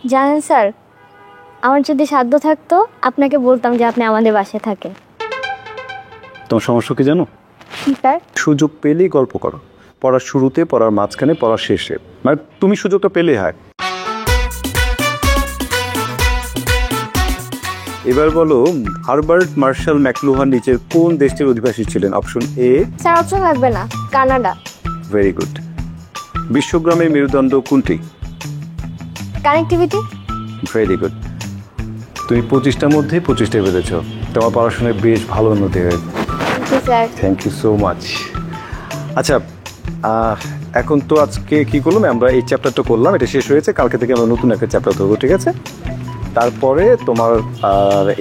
জানেন স্যার, আমার যদি সাধ্য থাকতো আপনাকে বলতাম যে আপনি আমাদের বাসায় থাকেন। তোমার সমস্যা কি জানো? স্যার, সুযোগ পেলেই গল্প করো, পড়ার শুরুতে, পড়ার মাঝখানে, পড়ার শেষে, মানে তুমি সুযোগটা পেলেই হয়। এবার বলো, হারবার্ট মার্শাল ম্যাকলুহান নিচের কোন দেশটির অধিবাসী ছিলেন? Option A. স্যার অপশন লাগবে না, কানাডা। Very good. বিশ্বগ্রামের মেরুদণ্ড কোনটি? কানেক্টিভিটি। Very good. তুমি 25টার মধ্যে 25টা পেরেছ। তোমার পড়াশোনায় বেশ ভালো উন্নতি হয়েছে। Sir thank you so much. আচ্ছা, এখন তো আজকে কি করলাম, আমরা এই চ্যাপ্টারটা করলাম, এটা শেষ হয়েছে। কালকে থেকে আমরা নতুন একটা চ্যাপ্টার ধরবো, ঠিক আছে? তারপরে তোমার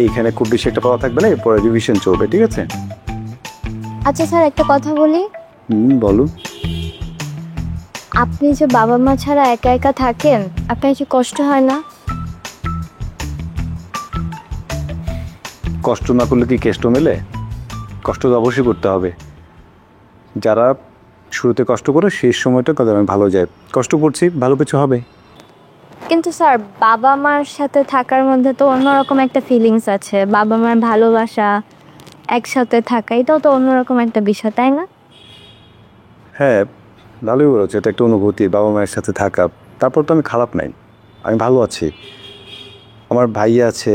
এইখানে খুব বেশি একটা পড়া থাকবে না, এরপরে রিভিশন চলবে, ঠিক আছে? আচ্ছা স্যার, একটা কথা বলি। বলো। আপনি যে বাবা মা ছাড়া একা একা থাকেন, আপনার কি কষ্ট হয় না? কষ্ট না করলে কি কেষ্ট মেলে? কষ্ট তো অবশ্যই করতে হবে। যারা শুরুতে কষ্ট করে শেষ সময়টা কত আমি ভালো যায়। কষ্ট করছি, ভালো কিছু হবে। কিন্তু স্যার, বাবা মার সাথে থাকার মধ্যে তো অন্যরকম একটা ফিলিংস আছে। বাবা মার ভালোবাসা, একসাথে থাকা, এটাও তো অন্যরকম একটা বিষয়, তাই না? হ্যাঁ, ভালোই বলেছে, এটা একটা অনুভূতি বাবা মায়ের সাথে থাকা। তারপর তো আমি খারাপ নাই, আমি ভালো আছি। আমার ভাই আছে,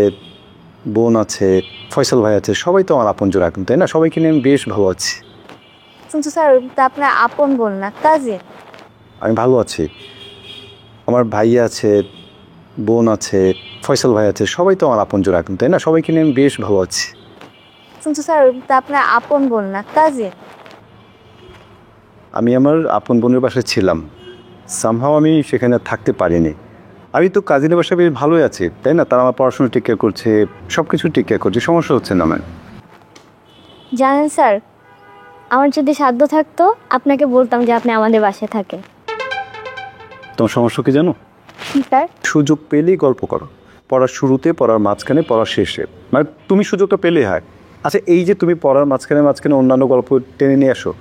বোন আছে, ফয়সাল ভাই আছে, সবাই তো আমার আপনজন এখন, তাই না? সবাইকে নিয়ে আমি বেশ ভালো আছি। কিন্তু স্যার, তা আপনার আপন বোন না, কাজিন। আমি ভালো আছি। আমার ভাই আছে, বোন আছে, ফয়সাল ভাই আছে, সবাই তো আমার আপনজন এখন, তাই না? সবাইকে নিয়ে আমি বেশ ভালো আছি। কিন্তু স্যার, তা আপনার আপন বোন না, কাজিন। আমি আমার আপন বোনের বাসায় ছিলাম, সামহাও আমি সেখানে থাকতে পারিনি। আমি তো কাজিনের বাসায় বেশ ভালোই আছি, তাই না? তারা আমার পড়াশোনা টেক কেয়ার করছে, সব কিছু টেক কেয়ার করছে, সমস্যা হচ্ছে না আমার। জানেন স্যার, আমার যদি সাধ্য থাকতো আপনাকে বলতাম যে আপনি আমাদের বাসায় থাকেন। তোমার সমস্যা কি জানো? স্যার, সুযোগ পেলেই গল্প করো, পড়ার শুরুতে, পড়ার মাঝখানে, পড়ার শেষে, মানে তুমি সুযোগটা পেলেই হয়। আচ্ছা, এই যে তুমি পড়ার মাঝখানে মাঝখানে অন্যান্য গল্প টেনে নিয়ে আসো,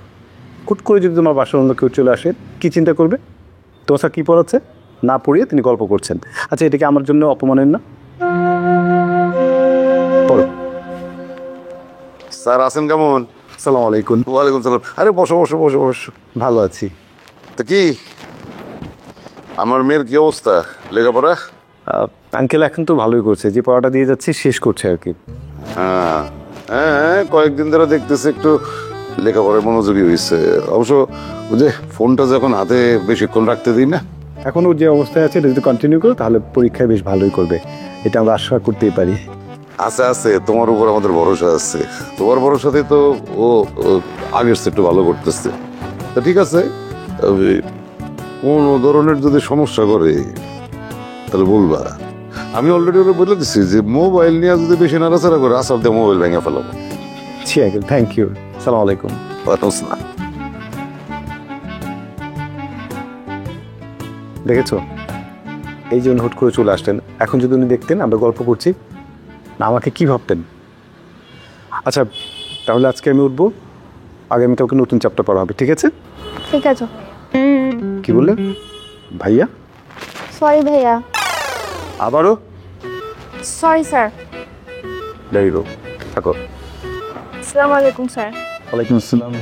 হুট করে যদি তোমার বাসার অন্য কেউ চলে আসে, কি চিন্তা করবে? তোমার স্যার কী পড়াচ্ছে না পড়িয়ে তিনি গল্প করছেন। আচ্ছা, এটা কি আমার জন্য অপমানের না? পড়ো। স্যার আছেন কেমন? আসসালামু আলাইকুম। ওয়ালাইকুম সালাম। আরে বসো বসো বসো বসো। ভালো আছি। তো কি আমার মেয়ের কি অবস্থা লেখাপড়া? আঙ্কেল এখন তো ভালোই করছে, যে পড়াটা দিয়ে যাচ্ছে শেষ করছে আর কি। হ্যাঁ হ্যাঁ, কয়েকদিন ধরে দেখতেছি একটু লেখাপড়ায় মনোযোগী হয়েছে। অবশ্য ওই যে ফোনটা যখন হাতে বেশিক্ষণ রাখতে দিই না। এখন ও যে অবস্থায় আছে এটা যদি কন্টিনিউ করো তাহলে পরীক্ষায় বেশ ভালোই করবে, এটা আমরা আশা করতেই পারি। আছে আছে, তোমার উপর আমাদের ভরসা আছে। তোমার ভরসাতে তো ও আগের চেয়ে একটু ভালো করতেছে। তা ঠিক আছে, তবে কোনো ধরনের যদি সমস্যা করে তাহলে বলবা। আমি অলরেডি ওরা বলে দিচ্ছি যে মোবাইল নিয়ে যদি বেশি নাড়াচাড়া করে আসার দিয়ে মোবাইল ভেঙে ফেলাবো। জি আঙ্কেল, থ্যাংক ইউ। সালাম আলাইকুম। না দেখেছো, এই যে উনি হুট করে চলে আসলেন, এখন যদি উনি দেখতেন আমরা গল্প করছি, না আমাকে কি ভাবতেন? আচ্ছা, তাহলে আজকে আমি উঠবো, আগামীকালকে নতুন চ্যাপ্টার পড়া হবে, ঠিক আছে? ঠিক আছে। কি বললেন ভাইয়া? সরি ভাইয়া। আবারও? Sorry sir. দাঁড়িয়ে থাকো। আসসালামু আলাইকুম স্যার। ওয়ালাইকুম আসসালাম।